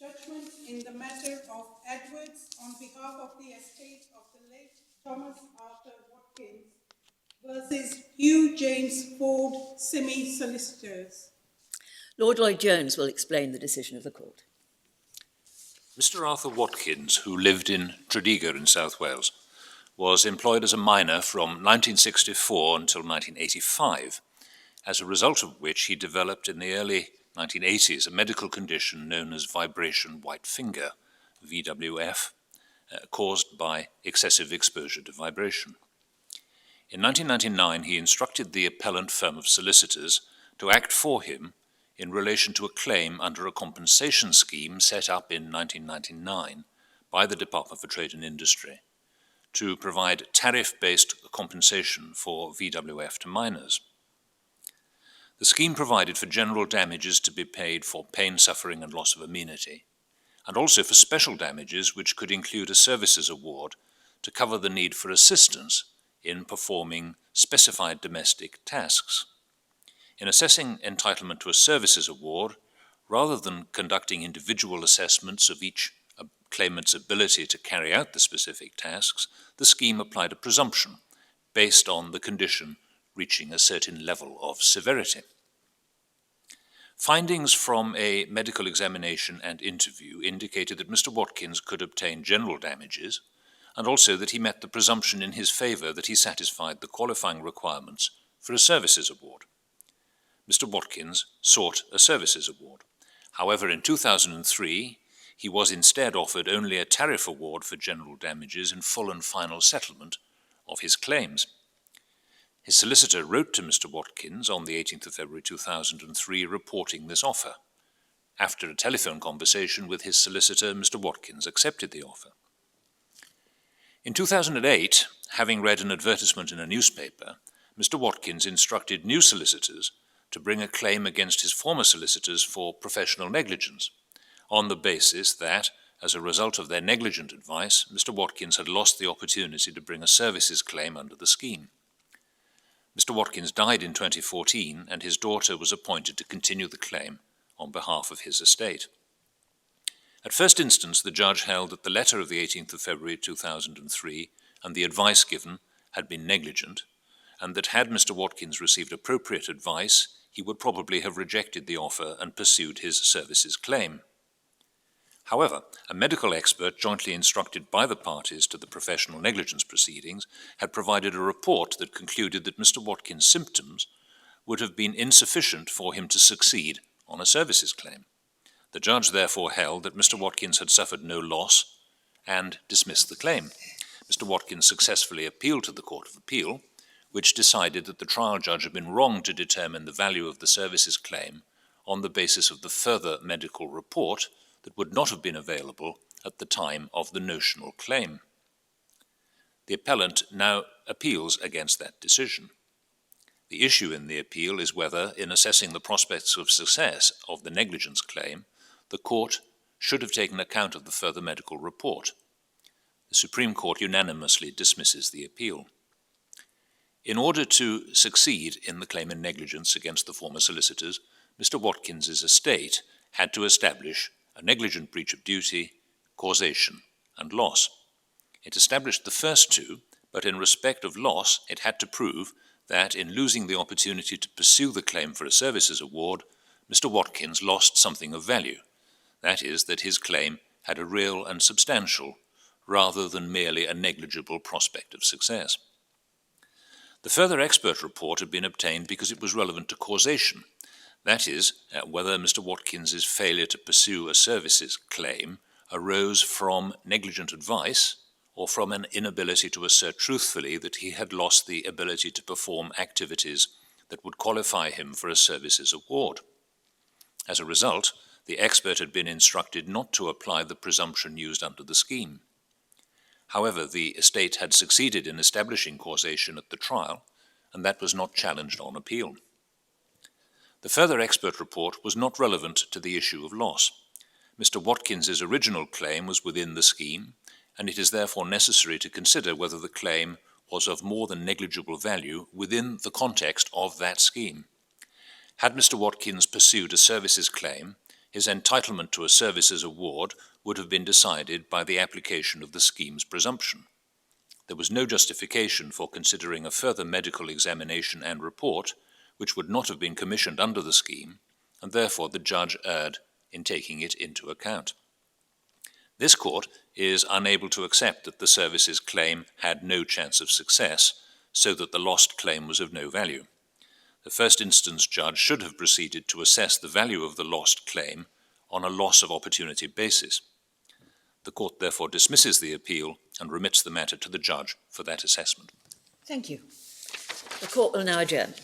Judgment in the matter of Edwards on behalf of the estate of the late Thomas Arthur Watkins versus Hugh James Ford, Simey Solicitors. Lord Lloyd-Jones will explain the decision of the court. Mr. Arthur Watkins, who lived in Tredegar in South Wales, was employed as a miner from 1964 until 1985, as a result of which he developed in the early 1980s a medical condition known as vibration white finger, VWF, caused by excessive exposure to vibration. In 1999, he instructed the appellant firm of solicitors to act for him in relation to a claim under a compensation scheme set up in 1999 by the Department for Trade and Industry to provide tariff-based compensation for VWF to miners. The scheme provided for general damages to be paid for pain, suffering, and loss of amenity, and also for special damages which could include a services award to cover the need for assistance in performing specified domestic tasks. In assessing entitlement to a services award, rather than conducting individual assessments of each claimant's ability to carry out the specific tasks, the scheme applied a presumption based on the condition reaching a certain level of severity. Findings from a medical examination and interview indicated that Mr. Watkins could obtain general damages, and also that he met the presumption in his favour that he satisfied the qualifying requirements for a services award. Mr. Watkins sought a services award. However, in 2003, he was instead offered only a tariff award for general damages in full and final settlement of his claims. His solicitor wrote to Mr. Watkins on the 18th of February 2003 reporting this offer. After a telephone conversation with his solicitor, Mr. Watkins accepted the offer. In 2008, having read an advertisement in a newspaper, Mr. Watkins instructed new solicitors to bring a claim against his former solicitors for professional negligence, on the basis that, as a result of their negligent advice, Mr. Watkins had lost the opportunity to bring a services claim under the scheme. Mr. Watkins died in 2014, and his daughter was appointed to continue the claim on behalf of his estate. At first instance, the judge held that the letter of the 18th of February 2003 and the advice given had been negligent, and that had Mr. Watkins received appropriate advice, he would probably have rejected the offer and pursued his services claim. However, a medical expert jointly instructed by the parties to the professional negligence proceedings had provided a report that concluded that Mr. Watkins' symptoms would have been insufficient for him to succeed on a services claim. The judge therefore held that Mr. Watkins had suffered no loss and dismissed the claim. Mr. Watkins successfully appealed to the Court of Appeal, which decided that the trial judge had been wrong to determine the value of the services claim on the basis of the further medical report that would not have been available at the time of the notional claim. The appellant now appeals against that decision. The issue in the appeal is whether, in assessing the prospects of success of the negligence claim, the court should have taken account of the further medical report. The Supreme Court unanimously dismisses the appeal. In order to succeed in the claim in negligence against the former solicitors, Mr. Watkins's estate had to establish a negligent breach of duty, causation, and loss. It established the first two, but in respect of loss, it had to prove that in losing the opportunity to pursue the claim for a services award, Mr. Watkins lost something of value. That is, that his claim had a real and substantial, rather than merely a negligible prospect of success. The further expert report had been obtained because it was relevant to causation. That is, whether Mr. Watkins's failure to pursue a services claim arose from negligent advice or from an inability to assert truthfully that he had lost the ability to perform activities that would qualify him for a services award. As a result, the expert had been instructed not to apply the presumption used under the scheme. However, the estate had succeeded in establishing causation at the trial, and that was not challenged on appeal. The further expert report was not relevant to the issue of loss. Mr. Watkins's original claim was within the scheme, and it is therefore necessary to consider whether the claim was of more than negligible value within the context of that scheme. Had Mr. Watkins pursued a services claim, his entitlement to a services award would have been decided by the application of the scheme's presumption. There was no justification for considering a further medical examination and report, which would not have been commissioned under the scheme, and therefore the judge erred in taking it into account. This court is unable to accept that the services claim had no chance of success, so that the lost claim was of no value. The first instance judge should have proceeded to assess the value of the lost claim on a loss of opportunity basis. The court therefore dismisses the appeal and remits the matter to the judge for that assessment. Thank you. The court will now adjourn.